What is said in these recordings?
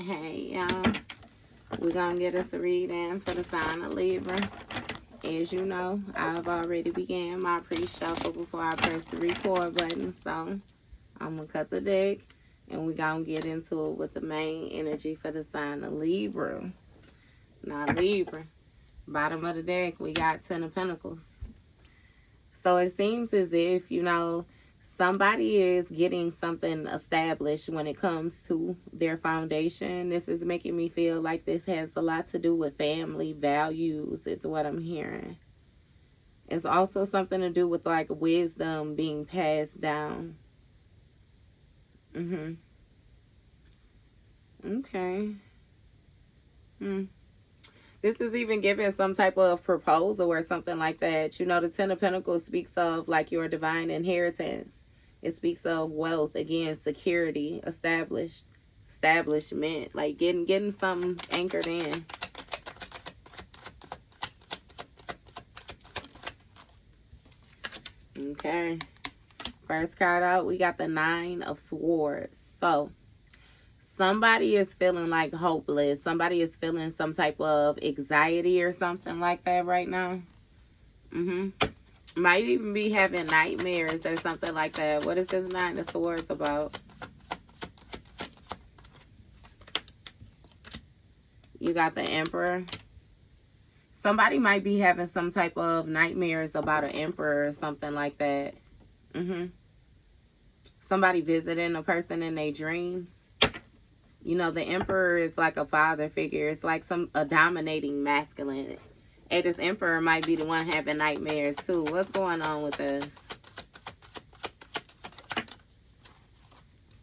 Hey, y'all. We're going to get us a reading for the sign of Libra. As you know, I've already began my pre-shuffle before I press the record button. So, I'm going to cut the deck. And we're going to get into it with the main energy for the sign of Libra. Now, Libra. Bottom of the deck, we got 10 of Pentacles. So, it seems as if, you know, somebody is getting something established when it comes to their foundation. This is making me feel like this has a lot to do with family values, is what I'm hearing. It's also something to do with like wisdom being passed down. Okay. This is even giving some type of proposal or something like that. You know, the 10 of Pentacles speaks of like your divine inheritance. It speaks of wealth, again, security, establishment, like getting something anchored in. Okay. First card out, we got the 9 of Swords. So, somebody is feeling like hopeless. Somebody is feeling some type of anxiety or something like that right now. Might even be having nightmares or something like that. What is this 9 of Swords about? You got the Emperor. Somebody might be having some type of nightmares about an emperor or something like that. Somebody visiting a person in their dreams. You know, the emperor is like a father figure. It's like a dominating masculine. And this emperor might be the one having nightmares too. What's going on with this?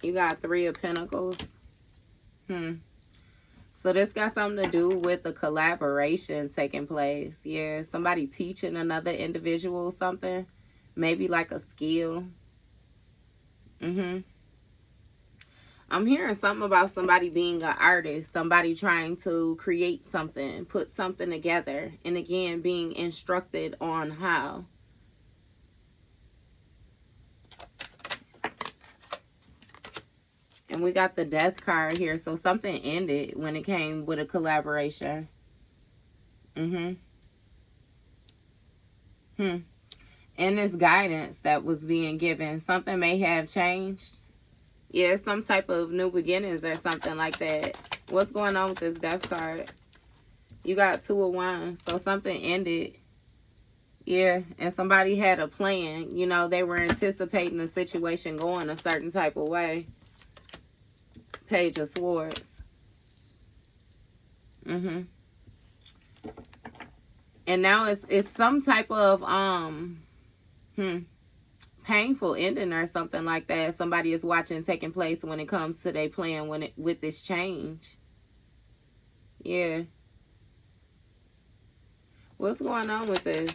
You got 3 of Pentacles. So this got something to do with the collaboration taking place. Yeah, somebody teaching another individual something. Maybe like a skill. I'm hearing something about somebody being an artist, somebody trying to create something, put something together, and again, being instructed on how. And we got the Death card here, so something ended when it came with a collaboration. And this guidance that was being given, something may have changed. Yeah, some type of new beginnings or something like that. What's going on with this Death card? You got 2 of Wands. So something ended. Yeah, and somebody had a plan. You know, they were anticipating the situation going a certain type of way. Page of Swords. And now it's some type of painful ending or something like that. Somebody is watching taking place when it comes to their plan with this change. Yeah. What's going on with this?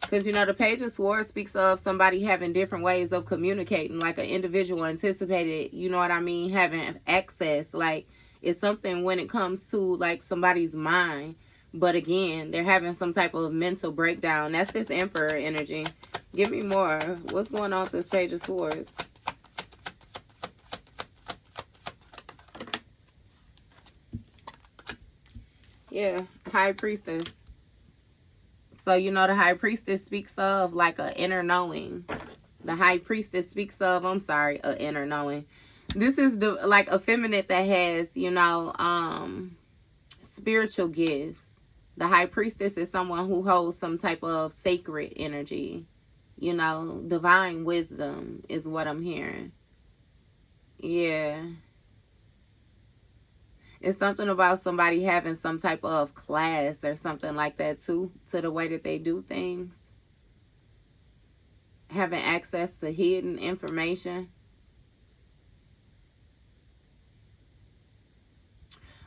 Because, you know, the Page of Swords speaks of somebody having different ways of communicating, like an individual anticipated, you know what I mean, having access. Like, it's something when it comes to, like, somebody's mind. But, again, they're having some type of mental breakdown. That's this Emperor energy. Give me more. What's going on with this Page of Swords? Yeah, High Priestess. So, you know, the High Priestess speaks of like an inner knowing. The High Priestess speaks of, an inner knowing. This is like a feminine that has, you know, spiritual gifts. The High Priestess is someone who holds some type of sacred energy. You know, divine wisdom is what I'm hearing. Yeah. It's something about somebody having some type of class or something like that too, to the way that they do things. Having access to hidden information.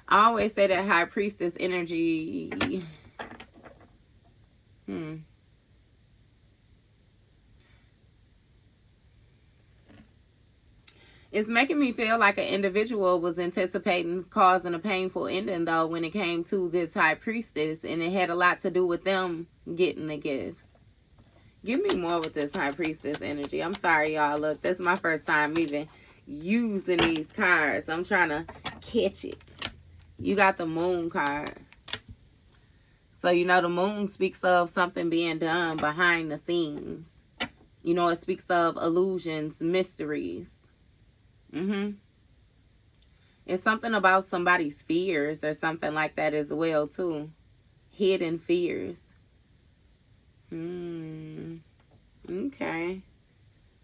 I always say that High Priestess energy. It's making me feel like an individual was anticipating causing a painful ending, though, when it came to this High Priestess. And it had a lot to do with them getting the gifts. Give me more with this High Priestess energy. I'm sorry, y'all. Look, this is my first time even using these cards. I'm trying to catch it. You got the Moon card. So, you know, the Moon speaks of something being done behind the scenes. You know, it speaks of illusions, mysteries. It's something about somebody's fears or something like that as well, too. Hidden fears. Okay.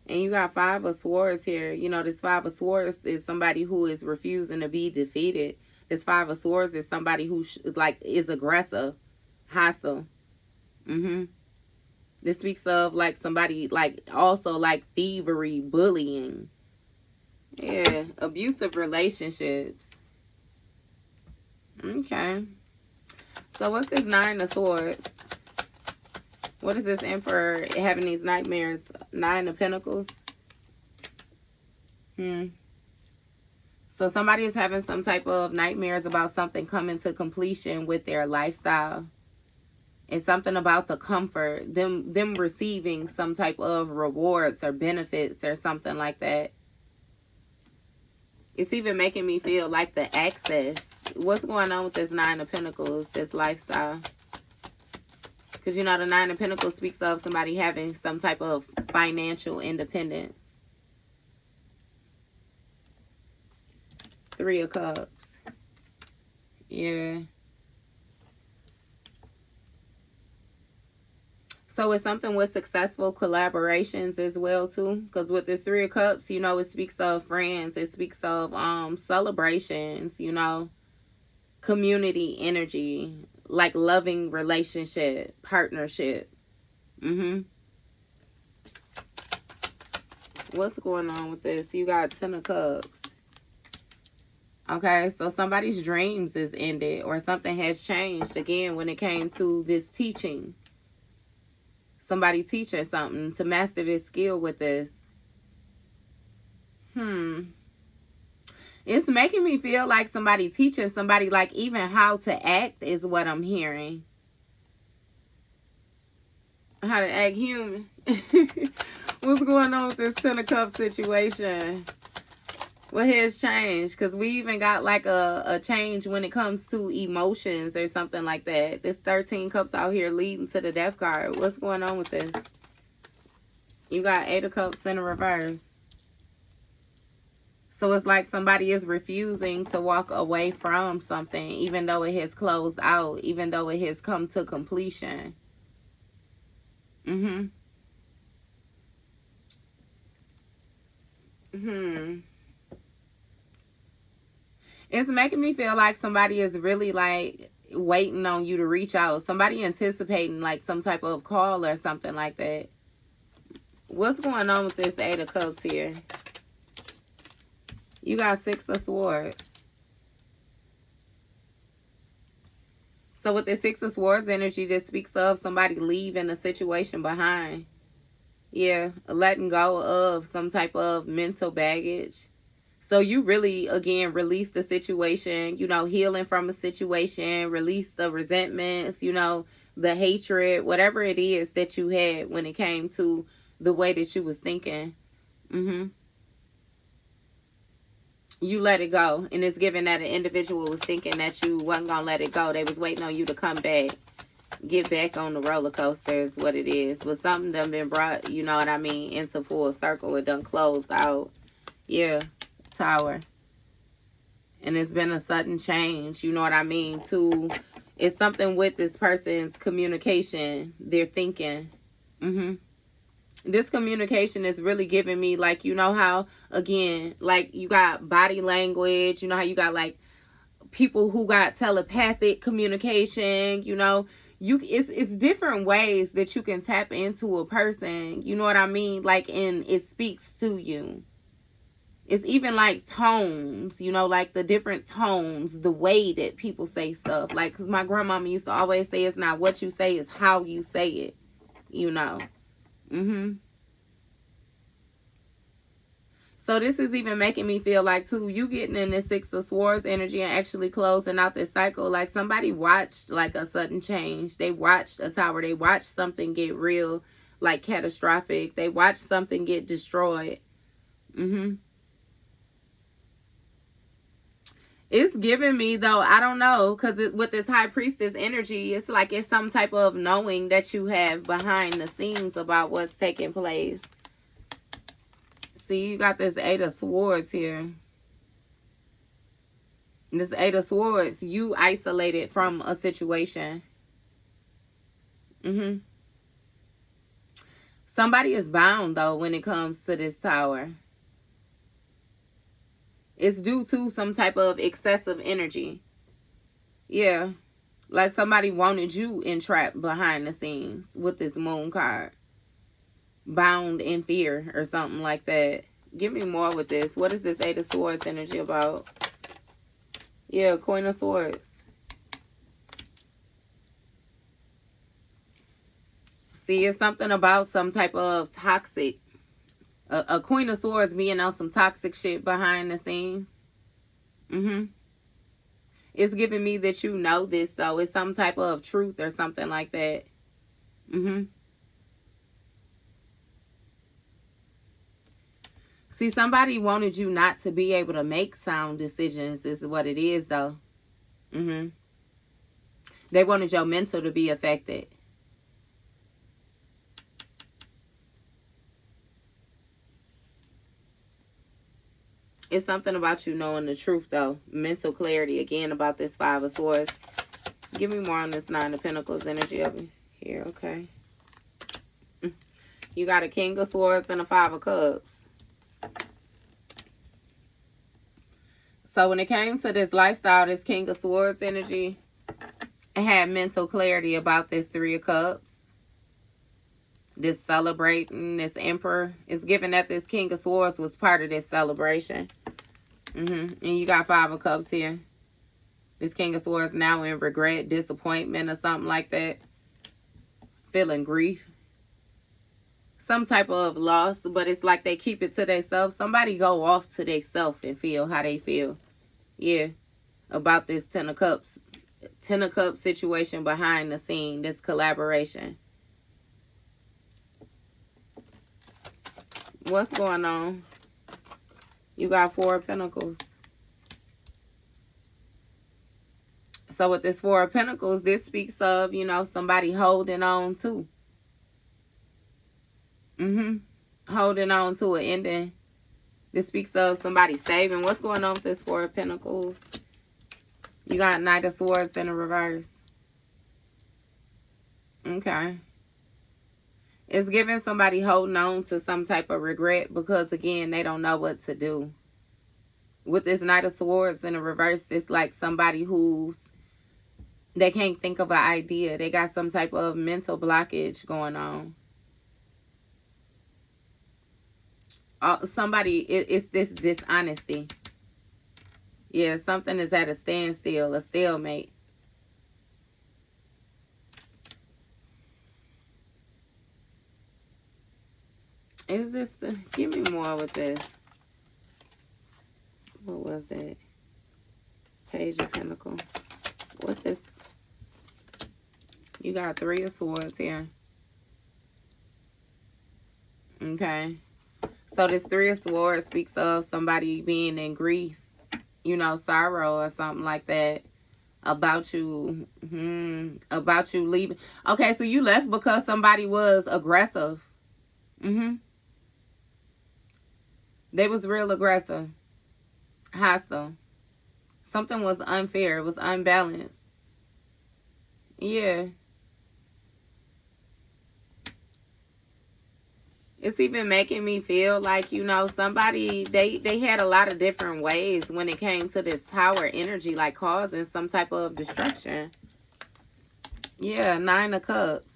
And you got Five of Swords here. You know, this Five of Swords is somebody who is refusing to be defeated. This Five of Swords is somebody who, is aggressive. Hostile. This speaks of, like, somebody, like, also, like, thievery, bullying. Yeah. Abusive relationships. Okay. So, what's this Nine of Swords? What is this Emperor having these nightmares? Nine of Pentacles. So somebody is having some type of nightmares about something coming to completion with their lifestyle. It's something about the comfort, them receiving some type of rewards or benefits or something like that. It's even making me feel like the access. What's going on with this Nine of Pentacles, this lifestyle? Because, you know, the Nine of Pentacles speaks of somebody having some type of financial independence. Three of Cups. Yeah. So it's something with successful collaborations as well, too. Because with this Three of Cups, you know, it speaks of friends. It speaks of celebrations, you know, community energy. Like loving relationship, partnership. What's going on with this? You got Ten of Cups. Okay, so somebody's dreams is ended or something has changed again when it came to this teaching. Somebody teaching something to master this skill with this. It's making me feel like somebody teaching somebody, like, even how to act is what I'm hearing. How to act human. What's going on with this Ten of Cups situation? What has changed? Because we even got like a change when it comes to emotions or something like that. This 13 Cups out here leading to the Death card. What's going on with this? You got Eight of Cups in the reverse. So it's like somebody is refusing to walk away from something, even though it has closed out, even though it has come to completion. It's making me feel like somebody is really, like, waiting on you to reach out. Somebody anticipating, like, some type of call or something like that. What's going on with this Eight of Cups here? You got Six of Swords. So with the Six of Swords energy, this speaks of somebody leaving a situation behind. Yeah, letting go of some type of mental baggage. So you really, again, release the situation, you know, healing from a situation, release the resentments, you know, the hatred, whatever it is that you had when it came to the way that you was thinking. You let it go, and it's given that an individual was thinking that you wasn't gonna let it go. They was waiting on you to come back, get back on the roller coaster is what it is. But something done been brought, you know what I mean, into full circle. It done closed out. Yeah, Tower. And it's been a sudden change, you know what I mean, to, it's something with this person's communication, their thinking. This communication is really giving me, like, you know how, again, like, you got body language, you know how you got, like, people who got telepathic communication, you know, it's different ways that you can tap into a person, you know what I mean, like, and it speaks to you. It's even like tones, you know, like the different tones, the way that people say stuff, like, because my grandmama used to always say, it's not what you say, it's how you say it, you know. So this is even making me feel like, too, you getting in this Six of Swords energy and actually closing out this cycle. Like somebody watched like a sudden change. They watched a tower. They watched something get real, like catastrophic. They watched something get destroyed. It's It's giving me, though, I don't know, because with this high priestess energy, it's like it's some type of knowing that you have behind the scenes about what's taking place. See, you got this Eight of Swords here. This Eight of Swords, you isolated from a situation. Somebody is bound, though, when it comes to this Tower. It's due to some type of excessive energy. Yeah. Like somebody wanted you entrapped behind the scenes with this Moon card. Bound in fear or something like that. Give me more with this. What is this Eight of Swords energy about? Yeah, Queen of Swords. See, it's something about some type of toxic. A Queen of Swords being on some toxic shit behind the scenes. It's giving me that you know this, though. It's some type of truth or something like that. See, somebody wanted you not to be able to make sound decisions is what it is, though. They wanted your mental to be affected. It's something about you knowing the truth, though. Mental clarity, again, about this Five of Swords. Give me more on this Nine of Pentacles energy over here, okay? You got a King of Swords and a Five of Cups. So when it came to this lifestyle, this King of Swords energy, it had mental clarity about this Three of Cups. This celebrating, this Emperor. It's given that this King of Swords was part of this celebration. And you got Five of Cups here. This King of Swords now in regret, disappointment, or something like that. Feeling grief. Some type of loss, but it's like they keep it to themselves. Somebody go off to themselves and feel how they feel. Yeah. About this Ten of Cups. Ten of Cups situation behind the scene. This collaboration. What's going on? You got Four of Pentacles. So with this Four of Pentacles, this speaks of, you know, somebody holding on to. Holding on to an ending. This speaks of somebody saving. What's going on with this Four of Pentacles? You got Knight of Swords in the reverse. Okay. It's giving somebody holding on to some type of regret because, again, they don't know what to do. With this Knight of Swords in the reverse, it's like somebody they can't think of an idea. They got some type of mental blockage going on. It's this dishonesty. Yeah, something is at a standstill, a stalemate. Is this give me more with this. What was that? Page of Pentacles. What's this? You got Three of Swords here. Okay. So this Three of Swords speaks of somebody being in grief, you know, sorrow or something like that about you, about you leaving. Okay, so you left because somebody was aggressive. They was real aggressive, hostile. Something was unfair. It was unbalanced. Yeah. It's even making me feel like, you know, somebody, they had a lot of different ways when it came to this Tower energy, like causing some type of destruction. Yeah, Nine of Cups.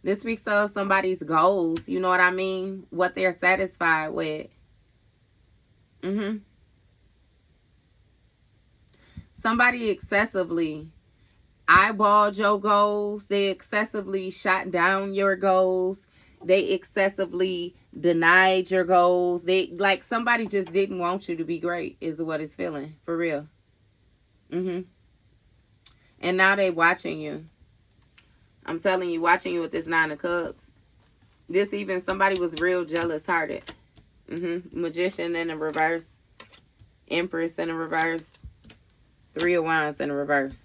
This speaks of somebody's goals, you know what I mean? What they're satisfied with. Somebody excessively eyeballed your goals. They excessively shot down your goals. They excessively denied your goals. They, like, somebody just didn't want you to be great is what it's feeling, for real. And now they watching you. I'm telling you, watching you with this Nine of Cups. This even, somebody was real jealous-hearted. Magician in the reverse. Empress in the reverse. Three of Wands in the reverse.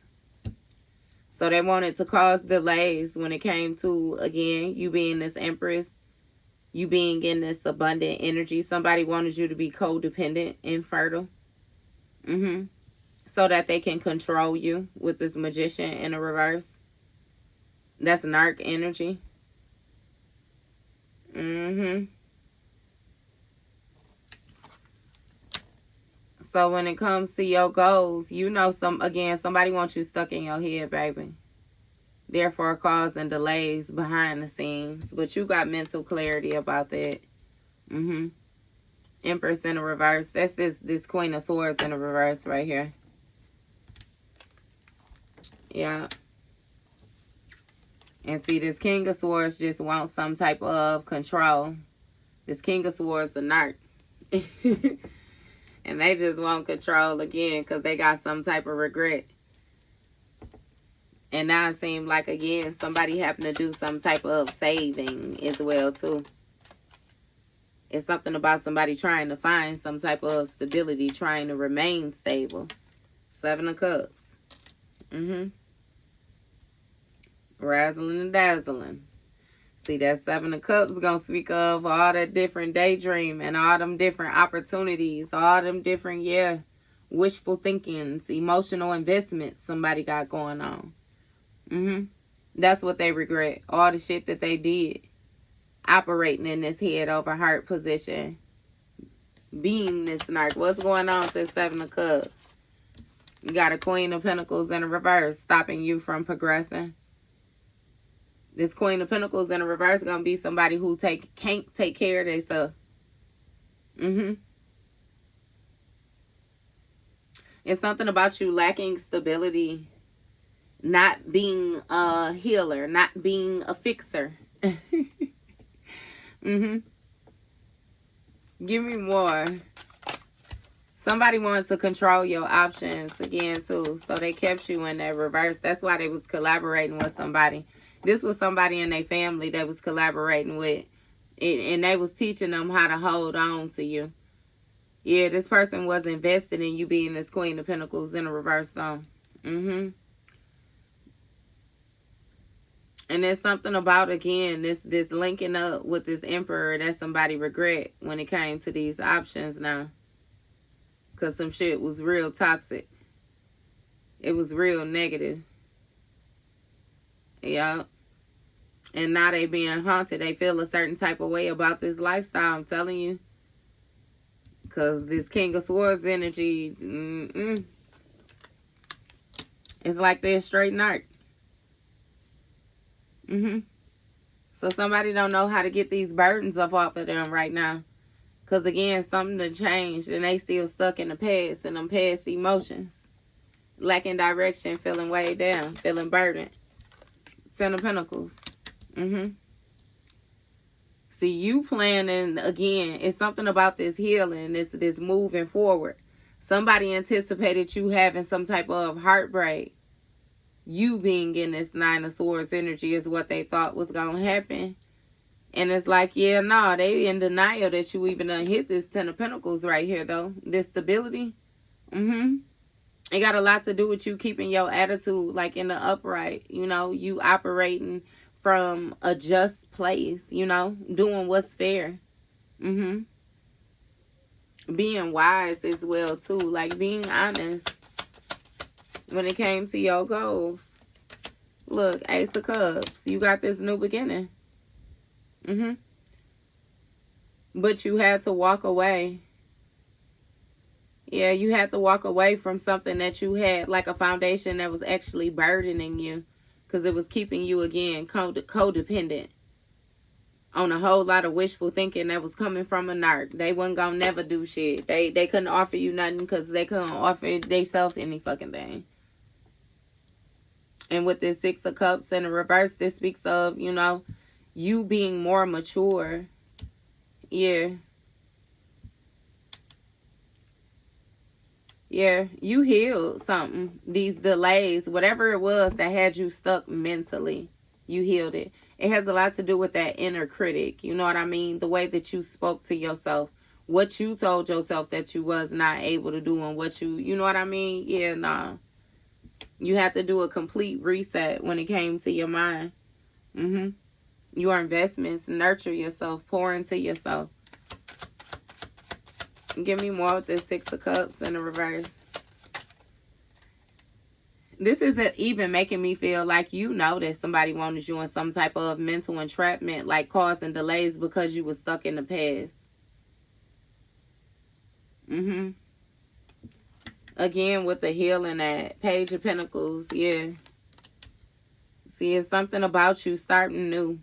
So they wanted to cause delays when it came to, again, you being this Empress. You being in this abundant energy. Somebody wanted you to be codependent and fertile. So that they can control you with this Magician in the reverse. That's Narc energy. So when it comes to your goals, you know, somebody wants you stuck in your head, baby. Therefore causing delays behind the scenes. But you got mental clarity about that. Empress in the reverse. That's this Queen of Swords in the reverse right here. Yeah. And see, this King of Swords just wants some type of control. This King of Swords a narc. And they just want control again because they got some type of regret. And now it seems like, again, somebody having to do some type of saving as well, too. It's something about somebody trying to find some type of stability, trying to remain stable. Seven of Cups. Razzling and dazzling. See, that Seven of Cups going to speak of all that different daydreaming, all them different opportunities, all them different, wishful thinkings, emotional investments somebody got going on. That's what they regret. All the shit that they did. Operating in this head over heart position. Being this narc. What's going on with this Seven of Cups? You got a Queen of Pentacles in a reverse, stopping you from progressing. This Queen of Pentacles in a reverse is going to be somebody who can't take care of themselves. It's something about you lacking stability. Not being a healer. Not being a fixer. Give me more. Somebody wants to control your options again, too. So they kept you in that reverse. That's why they was collaborating with somebody. This was somebody in their family that was collaborating with. And they was teaching them how to hold on to you. Yeah, this person was invested in you being this Queen of Pentacles in a reverse zone. And there's something about, again, this linking up with this Emperor that somebody regret when it came to these options now. Because some shit was real toxic. It was real negative. Yeah. And now they being haunted. They feel a certain type of way about this lifestyle, I'm telling you. Because this King of Swords energy, it's like they're straight narc. So somebody don't know how to get these burdens off of them right now. Because again, something done changed and they still stuck in the past and them past emotions. Lacking direction, feeling weighed down, feeling burdened. Ten of Pentacles. See, you planning, again, it's something about this healing, this moving forward. Somebody anticipated you having some type of heartbreak. You being in this Nine of Swords energy is what they thought was going to happen. And it's like, yeah, no, they in denial that you even done hit this Ten of Pentacles right here, though. This stability. It got a lot to do with you keeping your attitude, like, in the upright. You know, you operating from a just place, you know, doing what's fair. Being wise as well, too. Like, being honest when it came to your goals. Look, Ace of Cups. You got this new beginning. But you had to walk away. Yeah, you had to walk away from something that you had, like a foundation that was actually burdening you. Because it was keeping you, again, codependent on a whole lot of wishful thinking that was coming from a narc. They wasn't going to never do shit. They couldn't offer you nothing because they couldn't offer themselves any fucking thing. And with this Six of Cups in the reverse, this speaks of, you know, you being more mature. Yeah. Yeah, you healed something. These delays, whatever it was that had you stuck mentally, you healed it. It has a lot to do with that inner critic. You know what I mean? The way that you spoke to yourself what you told yourself that you was not able to do, and what you know what I mean? Yeah, nah. You have to do a complete reset when it came to your mind. Your investments, nurture yourself, pour into yourself. Give me more with this Six of Cups in the reverse. This isn't even making me feel like you know that somebody wanted you in some type of mental entrapment, like causing delays because you was stuck in the past. Again, with the healing at Page of Pentacles, yeah. See, it's something about you starting new.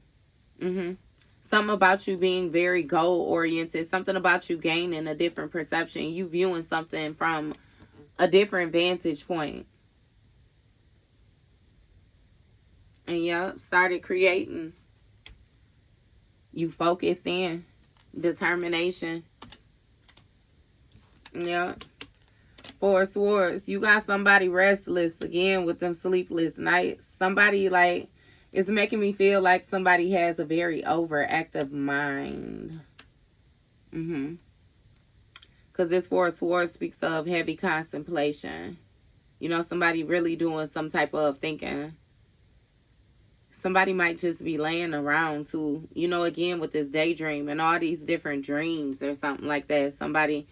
Something about you being very goal-oriented. Something about you gaining a different perception. You viewing something from a different vantage point. And yep, started creating. You focused in. Determination. Yep. Four of Swords. You got somebody restless again with them sleepless nights. Somebody like, it's making me feel like somebody has a very overactive mind. Because this Four of Swords speaks of heavy contemplation. You know, somebody really doing some type of thinking. Somebody might just be laying around too. You know, again, with this daydream and all these different dreams or something like that. Somebody,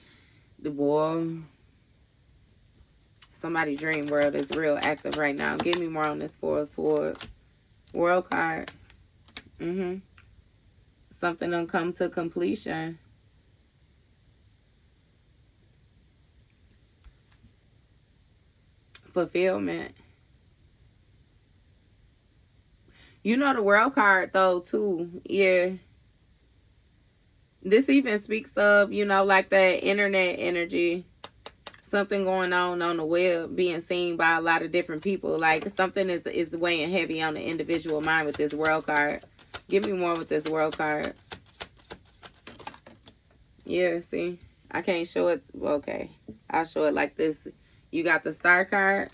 somebody's dream world is real active right now. Give me more on this Four of Swords. World card. Something done come to completion. Fulfillment. You know the World card though too. Yeah. This even speaks of, you know, like that internet energy. Something going on the web, being seen by a lot of different people. Like something is weighing heavy on the individual mind with this World card. Give me more with this World card. Yeah, see, I can't show it. Okay, I'll show it like this. You got the Star card.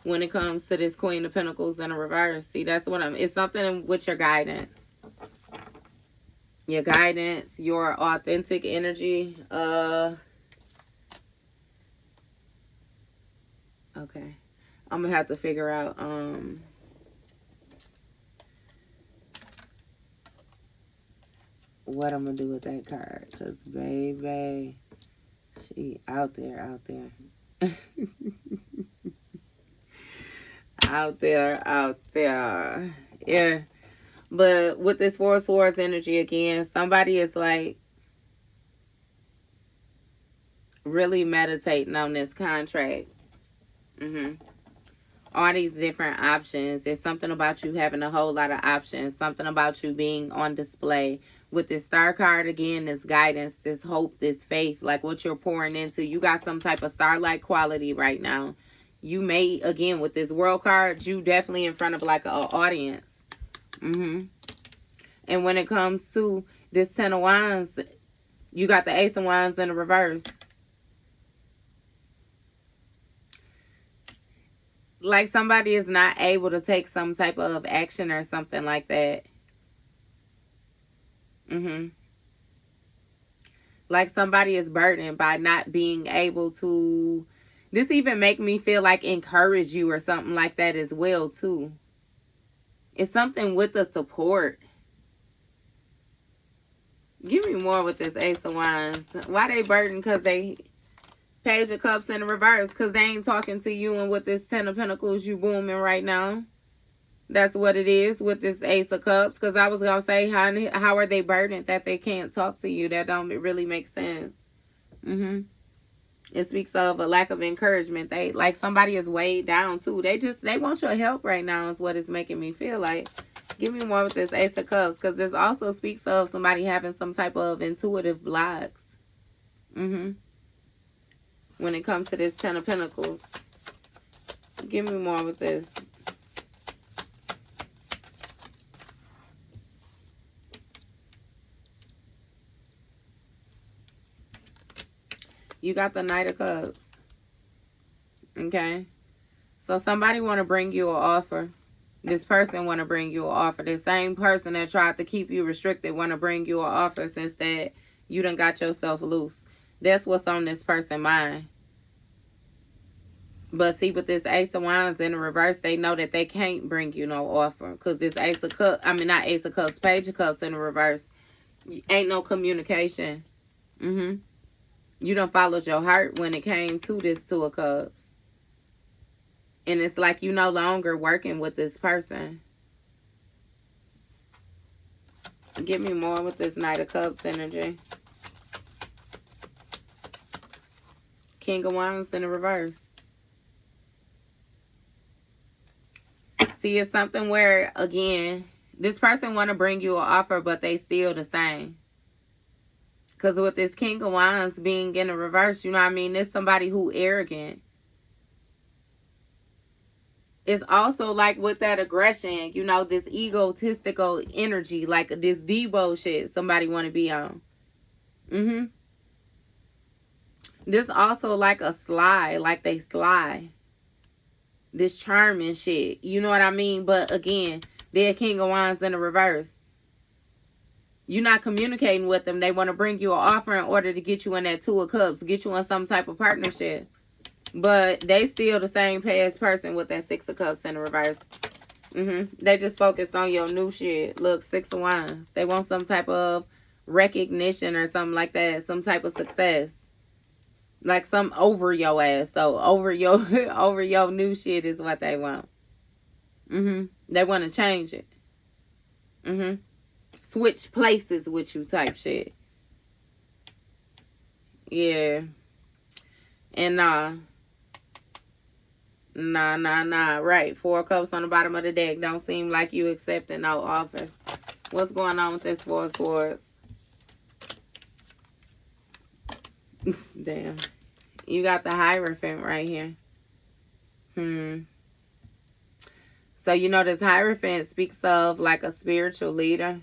When it comes to this Queen of Pentacles in a reverse, see, that's what it's something with your guidance. Your guidance, your authentic energy. Okay, I'm gonna have to figure out what I'm gonna do with that card, because baby, she out there. out there. Yeah. But with this Four of Swords energy again, somebody is like really meditating on this contract. All these different options. There's something about you having a whole lot of options. Something about you being on display. With this Star card again, this guidance, this hope, this faith, like what you're pouring into. You got some type of star-like quality right now. You may, again, with this World card, you definitely in front of like an audience. And when it comes to this Ten of Wands, you got the Ace of Wands in the reverse. Like somebody is not able to take some type of action or something like that. Like somebody is burdened by not being able to. This even make me feel like encourage you or something like that as well too. It's something with the support. Give me more with this Ace of Wands. Why they burdened? Because they Page of Cups in the reverse. Because they ain't talking to you. And with this Ten of Pentacles, you booming right now. That's what it is with this Ace of Cups. Because I was going to say, how are they burdened that they can't talk to you? That don't really make sense. It speaks of a lack of encouragement. They like somebody is weighed down too. They want your help right now is what it's making me feel like. Give me more with this Ace of Cups, because this also speaks of somebody having some type of intuitive blocks. When it comes to this Ten of Pentacles. Give me more with this. You got the Knight of Cups. Okay. So somebody want to bring you an offer. This person want to bring you an offer. The same person that tried to keep you restricted want to bring you an offer, since that You done got yourself loose. That's what's on this person's mind. But see, with this Ace of Wands in the reverse, they know that they can't bring you no offer. Because this Ace of Cups, I mean, not Ace of Cups, Page of Cups in the reverse. Ain't no communication. You done followed your heart when it came to this Two of Cups. And it's like you no longer working with this person. Give me more with this Knight of Cups energy. King of Wands in the reverse. See, it's something where, again, this person want to bring you an offer, but they still the same. Because with this King of Wands being in the reverse, you know what I mean? It's somebody who arrogant. It's also like with that aggression, you know, this egotistical energy, like this Debo shit somebody want to be on. This also like a sly, like they sly. This charming shit. You know what I mean? But again, they're King of Wands in the reverse. You're not communicating with them. They want to bring you an offer in order to get you in that Two of Cups. Get you in some type of partnership. But they still the same past person with that Six of Cups in the reverse. They just focus on your new shit. Look, Six of Wands. They want some type of recognition or something like that. Some type of success. Like some over your ass. So over your over your new shit is what they want. They want to change it. Switch places with you type shit. Yeah. And nah. Right. Four of Cups on the bottom of the deck. Don't seem like you accepting no offers. What's going on with this Four of Swords? Damn. You got the Hierophant right here. So, you know, this Hierophant speaks of like a spiritual leader.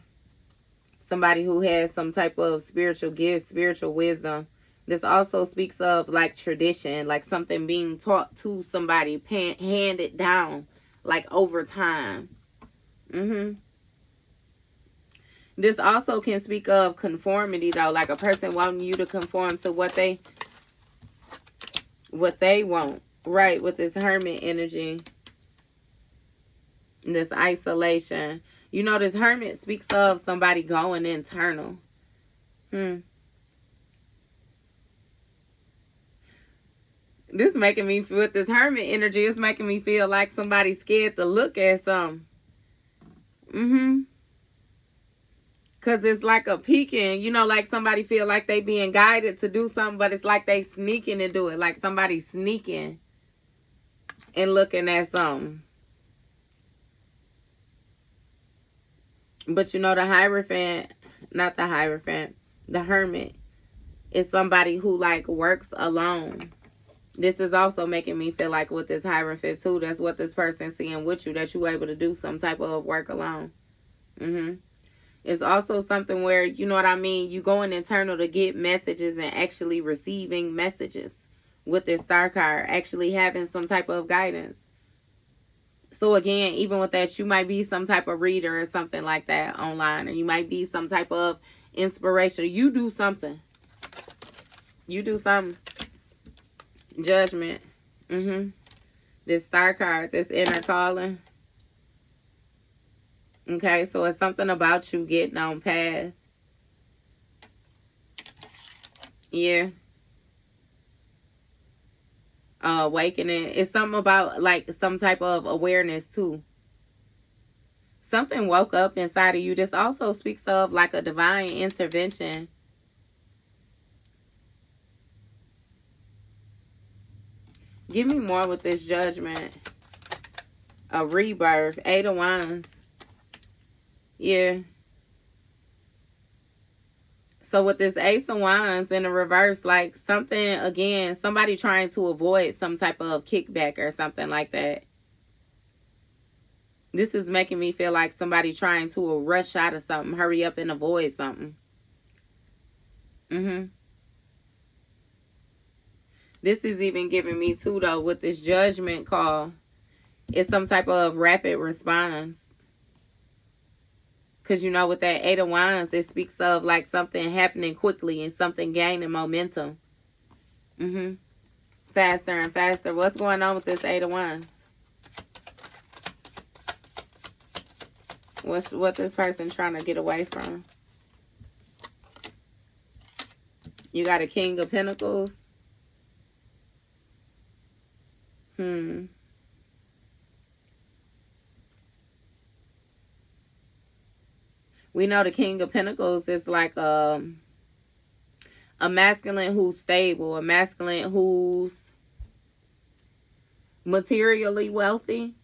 Somebody who has some type of spiritual gift, spiritual wisdom. This also speaks of like tradition, like something being taught to somebody, handed down, like over time. This also can speak of conformity, though, like a person wanting you to conform to what they want, right? With this Hermit energy, this isolation. You know, this Hermit speaks of somebody going internal. This making me feel, with this Hermit energy, it's making me feel like somebody's scared to look at something. Because it's like a peeking, you know, like somebody feel like they being guided to do something, but it's like they sneaking to do it. Like somebody sneaking and looking at something. But you know, the Hierophant, not the Hierophant, the Hermit is somebody who like works alone. This is also making me feel like with this Hierophant too, that's what this person's seeing with you, that you're able to do some type of work alone. It's also something where, you know what I mean, you going internal to get messages and actually receiving messages with this Star card, actually having some type of guidance. So again, even with that, you might be some type of reader or something like that online, or you might be some type of inspiration. You do something. You do something. Judgment. This Star card, this inner calling. Okay, so it's something about you getting on past. Yeah. Awakening. It's something about like some type of awareness too. Something woke up inside of you. This also speaks of like a divine intervention. Give me more with this Judgment. A rebirth. Eight of Wands. Yeah. So with this Ace of Wands in the reverse, like something, again, somebody trying to avoid some type of kickback or something like that. This is making me feel like somebody trying to rush out of something, hurry up and avoid something. This is even giving me too, though, with this Judgment call. It's some type of rapid response. Because, you know, with that Eight of Wands, it speaks of like something happening quickly and something gaining momentum. Faster and faster. What's going on with this Eight of Wands? What this person trying to get away from? You got a King of Pentacles. We know the King of Pentacles is like a masculine who's stable, a masculine who's materially wealthy.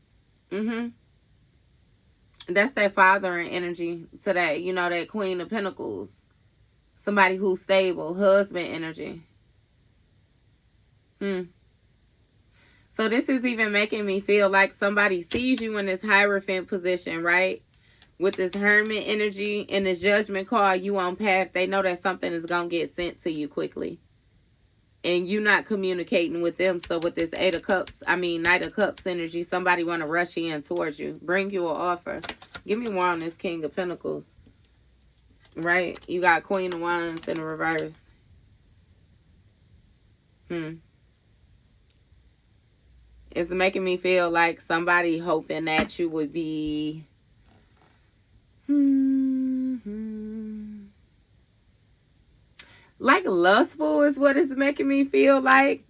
That's that fathering energy today. You know, that Queen of Pentacles. Somebody who's stable, husband energy. So this is even making me feel like somebody sees you in this Hierophant position, right? With this Hermit energy and this Judgment card, you on path. They know that something is going to get sent to you quickly. And you not communicating with them. So with this Knight of Cups energy, somebody want to rush in towards you. Bring you an offer. Give me more on this King of Pentacles. Right? You got Queen of Wands in reverse. It's making me feel like somebody hoping that you would be like lustful is what it's making me feel like.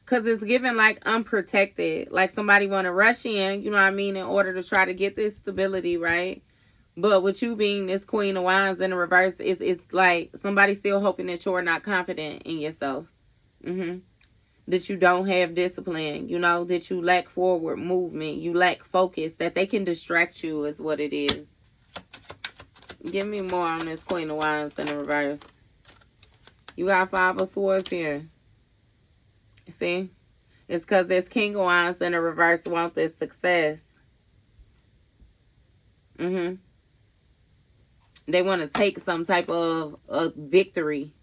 Because it's giving like unprotected. Like somebody want to rush in, you know what I mean, in order to try to get this stability, right? But with you being this Queen of Wands in the reverse, it's like somebody still hoping that you're not confident in yourself. That you don't have discipline, you know, that you lack forward movement, you lack focus, that they can distract you is what it is. Give me more on this Queen of Wands in the reverse. You got Five of Swords here. See? It's because this King of Wands in the reverse wants this success. They want to take some type of victory.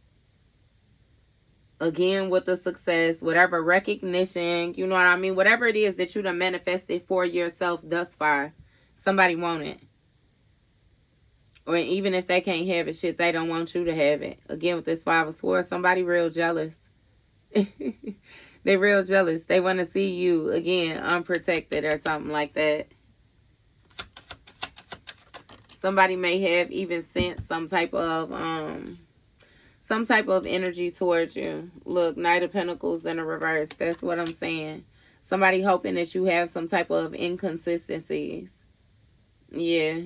Again, with the success, whatever recognition, you know what I mean? Whatever it is that you done manifested for yourself thus far, somebody want it. Or even if they can't have it, shit, they don't want you to have it. Again, with this Five of Swords, somebody real jealous. They real jealous. They want to see you, again, unprotected or something like that. Somebody may have even sent some type of energy towards you. Look, Knight of Pentacles in the reverse. That's what I'm saying. Somebody hoping that you have some type of inconsistencies. Yeah.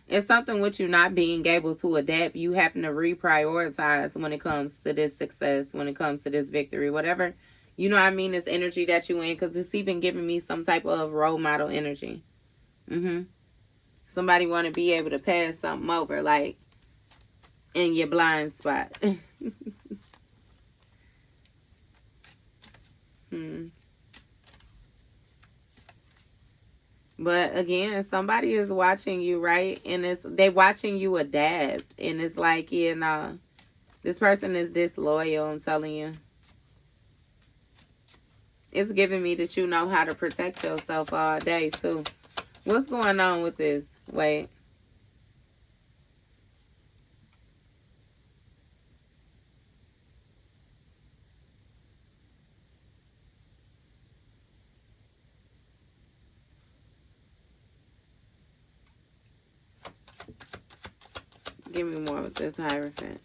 It's something with you not being able to adapt. You happen to reprioritize when it comes to this success, when it comes to this victory, whatever. You know what I mean? This energy that you in, because it's even giving me some type of role model energy. Somebody want to be able to pass something over, like in your blind spot. But again, somebody is watching you, right? And they watching you adapt. And it's like, you know, this person is disloyal, I'm telling you. It's giving me that you know how to protect yourself all day, too. What's going on with this? Wait. Give me more with this Hierophant.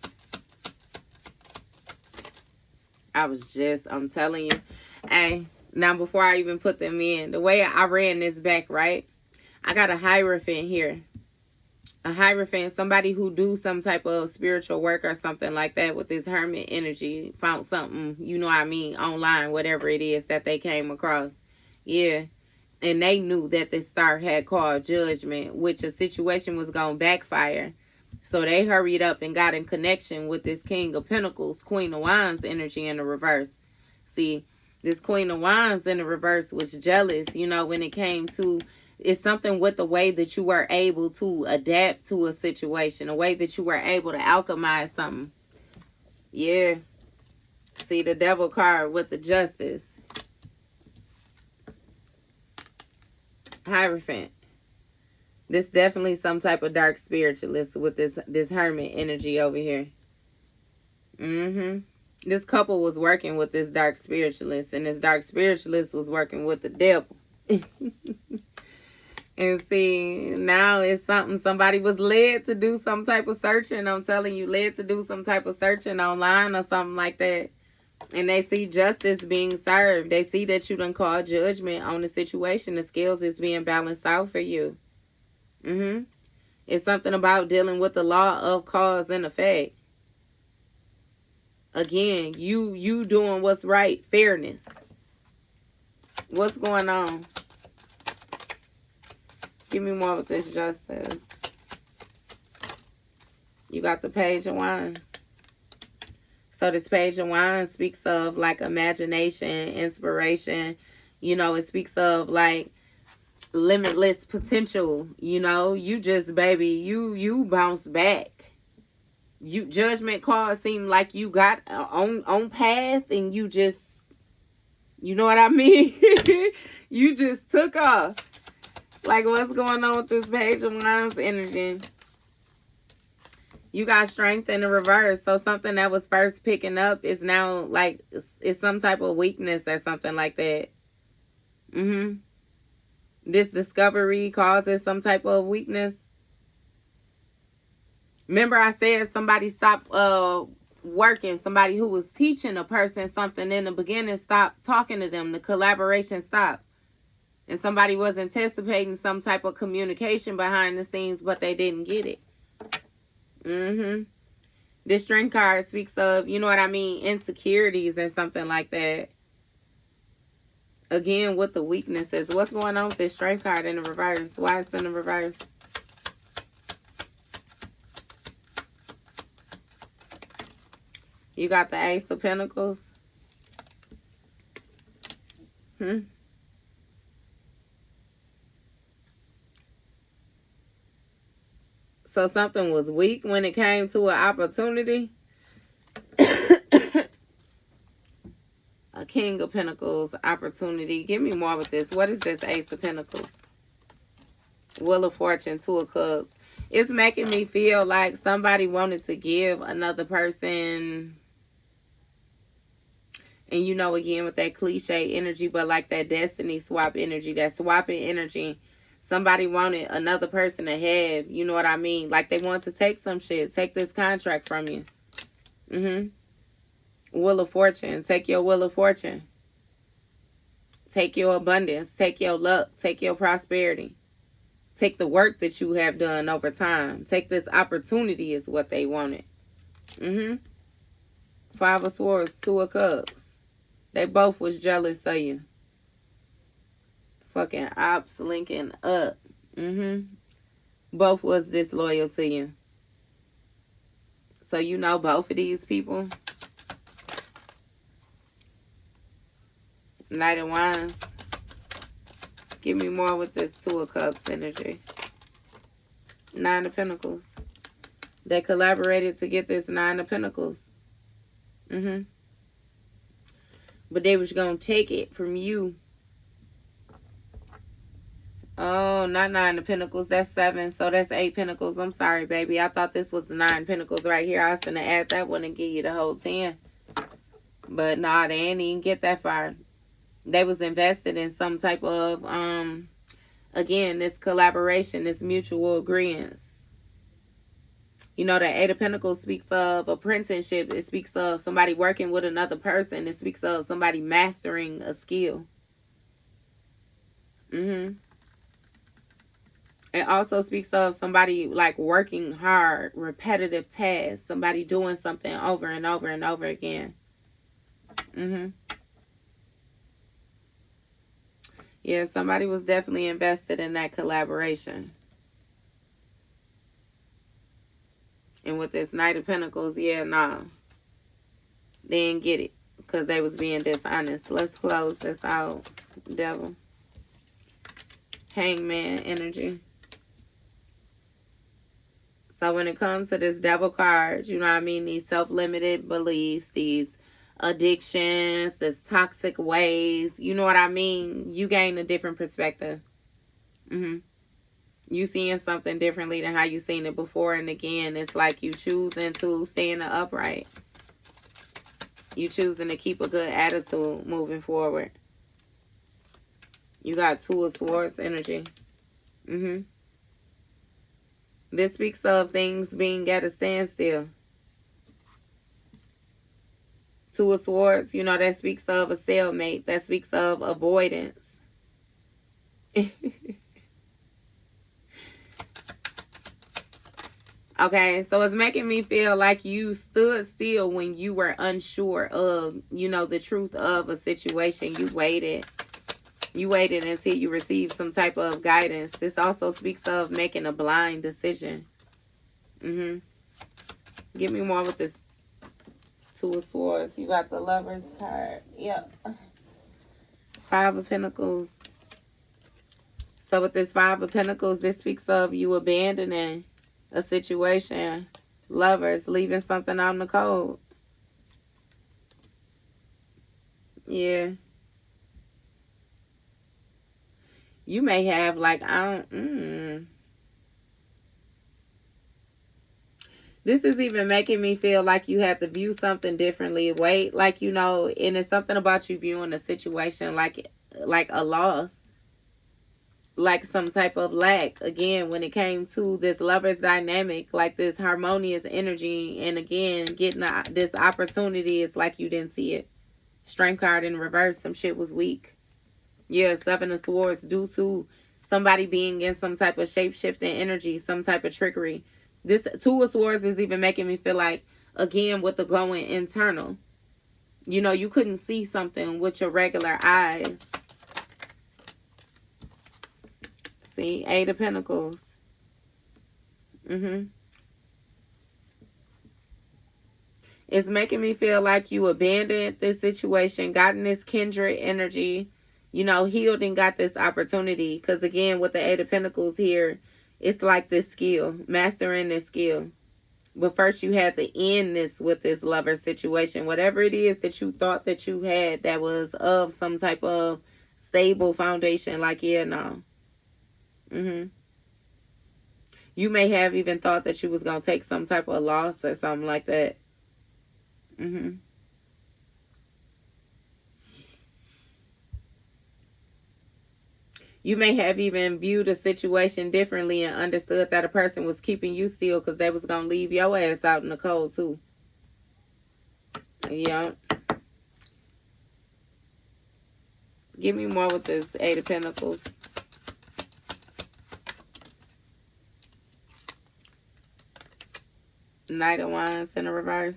I'm telling you. Hey, now before I even put them in, the way I ran this back, right? I got a Hierophant here. A Hierophant, somebody who do some type of spiritual work or something like that with this Hermit energy. Found something, you know what I mean, online, whatever it is that they came across. Yeah. And they knew that this star had called Judgment, which a situation was going to backfire. So they hurried up and got in connection with this King of Pentacles, Queen of Wands energy in the reverse. See, this Queen of Wands in the reverse was jealous, you know, when it came to, it's something with the way that you were able to adapt to a situation, a way that you were able to alchemize something. Yeah. See the devil card with the justice. Hierophant. This definitely some type of dark spiritualist with this hermit energy over here. This couple was working with this dark spiritualist, and this dark spiritualist was working with the devil. And see, now it's something, somebody was led to do some type of searching. I'm telling you, led to do some type of searching online or something like that. And they see justice being served. They see that you done called judgment on the situation. The scales is being balanced out for you. It's something about dealing with the law of cause and effect. Again, you doing what's right. Fairness. What's going on? Give me more with this justice. You got the Page of Wands. So this Page of Wands speaks of like imagination, inspiration. You know, it speaks of like limitless potential. You know, you just, baby, you bounce back. You judgment card seemed like you got on path and you just, you know what I mean? You just took off. Like, what's going on with this Page of Wands energy? You got strength in the reverse. So something that was first picking up is now like, it's some type of weakness or something like that. This discovery causes some type of weakness. Remember I said somebody stopped working. Somebody who was teaching a person something in the beginning stopped talking to them. The collaboration stopped. And somebody was anticipating some type of communication behind the scenes, but they didn't get it. This Strength card speaks of, you know what I mean, insecurities or something like that. Again, with the weaknesses. What's going on with this Strength card in the reverse? Why is it in the reverse? You got the Ace of Pentacles. So something was weak when it came to an opportunity. A King of Pentacles opportunity. Give me more with this. What is this Ace of Pentacles? Wheel of Fortune, Two of Cups. It's making me feel like somebody wanted to give another person, and you know, again, with that cliche energy, but like that destiny swap energy, that swapping energy. Somebody wanted another person to have, you know what I mean? Like they want to take some shit. Take this contract from you. Wheel of Fortune. Take your Wheel of Fortune. Take your abundance. Take your luck. Take your prosperity. Take the work that you have done over time. Take this opportunity is what they wanted. Five of Swords, Two of Cups. They both was jealous of you. Fucking ops linking up. Both was disloyal to you. So you know both of these people. Knight of Wands. Give me more with this Two of Cups energy. Nine of Pentacles. They collaborated to get this Nine of Pentacles. But they was going to take it from you. Oh, not Nine of Pentacles. That's 7. So that's 8 Pentacles. I'm sorry, baby. I thought this was 9 Pentacles right here. I was going to add that one and give you the whole 10. But nah, they ain't even get that far. They was invested in some type of, again, this collaboration, this mutual agreement. You know, the 8 of Pentacles speaks of apprenticeship. It speaks of somebody working with another person. It speaks of somebody mastering a skill. It also speaks of somebody like working hard, repetitive tasks, somebody doing something over and over and over again. Yeah, somebody was definitely invested in that collaboration. And with this Knight of Pentacles, yeah, nah. They didn't get it because they was being dishonest. Let's close this out, Devil. Hangman energy. So when it comes to this Devil card, you know what I mean, these self-limited beliefs, these addictions, the toxic ways. You know what I mean? You gain a different perspective. You seeing something differently than how you seen it before. And again, it's like you choosing to stay in the upright. You choosing to keep a good attitude moving forward. You got Two of Swords energy. This speaks of things being at a standstill. Two of Swords, you know, that speaks of a stalemate. That speaks of avoidance. Okay, so it's making me feel like you stood still when you were unsure of, you know, the truth of a situation. You waited. You waited until you received some type of guidance. This also speaks of making a blind decision. Give me more with this Two of Swords. You got the Lover's card. Yep. Five of Pentacles. So with this Five of Pentacles, this speaks of you abandoning a situation. Lovers, leaving something out in the cold. Yeah. You may have like, This is even making me feel like you have to view something differently. Wait, like, you know, and it's something about you viewing a situation like a loss. Like some type of lack. Again, when it came to this lover's dynamic, like this harmonious energy, and again, getting this opportunity, it's like you didn't see it. Strength card in reverse, some shit was weak. Yeah, Seven of Swords, due to somebody being in some type of shape-shifting energy, some type of trickery. This Two of Swords is even making me feel like, again, with the going internal. You know, you couldn't see something with your regular eyes. See, Eight of Pentacles. It's making me feel like you abandoned this situation, gotten this kindred energy, you know, healed and got this opportunity. Because again, with the Eight of Pentacles here, it's like this skill, mastering this skill. But first you had to end this with this lover situation. Whatever it is that you thought that you had that was of some type of stable foundation, like, yeah, no. You may have even thought that you was going to take some type of loss or something like that. You may have even viewed a situation differently and understood that a person was keeping you still because they was going to leave your ass out in the cold too. Yeah. Give me more with this Eight of Pentacles. Knight of Wands in the reverse.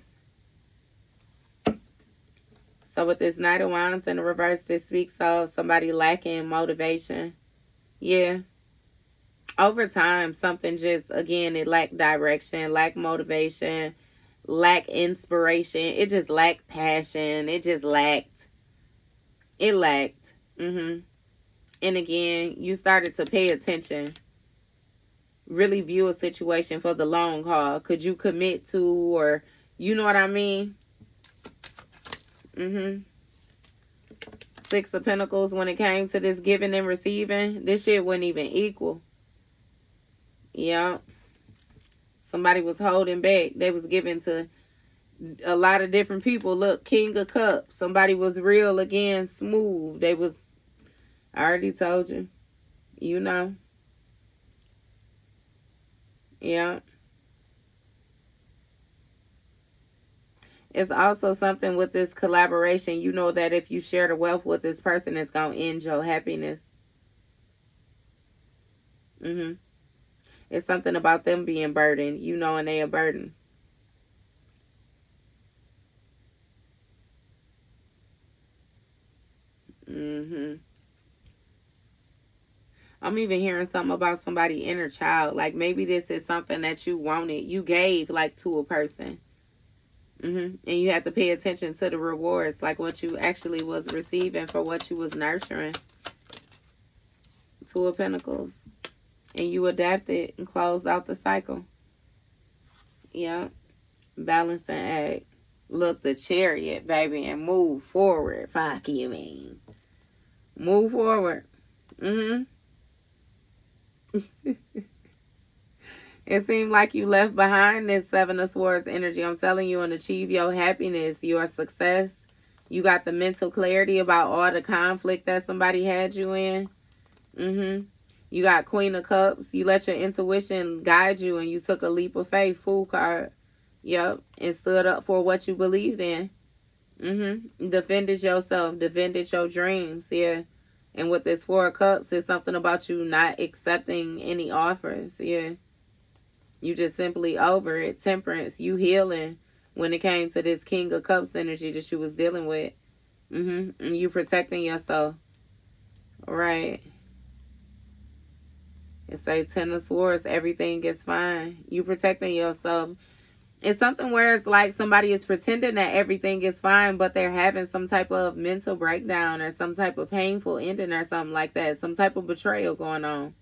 So with this Knight of Wands in the reverse, this speaks of somebody lacking motivation. Yeah. Over time, something just, again, it lacked direction, lacked motivation, lacked inspiration. It just lacked passion. It just lacked. It lacked. And again, you started to pay attention. Really view a situation for the long haul. Could you commit to, or you know what I mean? Six of Pentacles, when it came to this giving and receiving, this shit wasn't even equal. Yeah. Somebody was holding back. They was giving to a lot of different people. Look, King of Cups. Somebody was real, again, smooth. They was, I already told you. You know. Yeah. It's also something with this collaboration. You know that if you share the wealth with this person, it's going to end your happiness. It's something about them being burdened. You know, and they are burdened. I'm even hearing something about somebody's inner child. Like maybe this is something that you wanted. You gave like to a person. And you have to pay attention to the rewards, like what you actually was receiving for what you was nurturing. Two of Pentacles. And you adapted and closed out the cycle. Yeah. Balance and act. Look, the Chariot, baby, and move forward. Fuck you mean. Move forward. It seemed like you left behind this Seven of Swords energy. I'm telling you, and achieve your happiness, your success. You got the mental clarity about all the conflict that somebody had you in. You got Queen of Cups. You let your intuition guide you, and you took a leap of faith. Fool card. Yep. And stood up for what you believed in. Defended yourself. Defended your dreams. Yeah. And with this Four of Cups, it's something about you not accepting any offers. Yeah. You just simply over it. Temperance. You healing when it came to this King of Cups energy that you was dealing with. And you protecting yourself. Right. It say 10 of Swords. Everything is fine. You protecting yourself. It's something where it's like somebody is pretending that everything is fine, but they're having some type of mental breakdown or some type of painful ending or something like that. Some type of betrayal going on.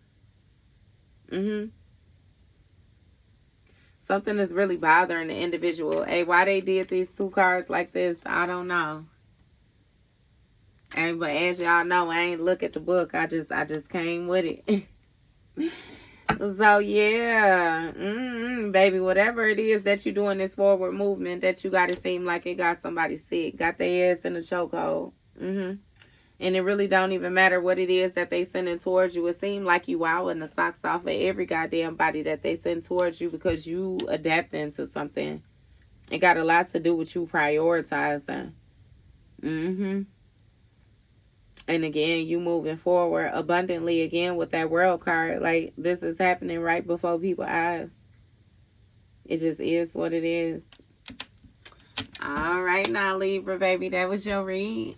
Something is really bothering the individual. Hey, why they did these two cards like this, I don't know. And but as y'all know, I ain't look at the book. I just came with it. So yeah, baby, whatever it is that you do in this forward movement, that you got to seem like it got somebody sick, got their ass in a chokehold. And it really don't even matter what it is that they sending towards you. It seems like you wowing the socks off of every goddamn body that they send towards you because you adapting to something. It got a lot to do with you prioritizing. And again, you moving forward abundantly again with that World card. Like, this is happening right before people's eyes. It just is what it is. All right now, Libra, baby. That was your read.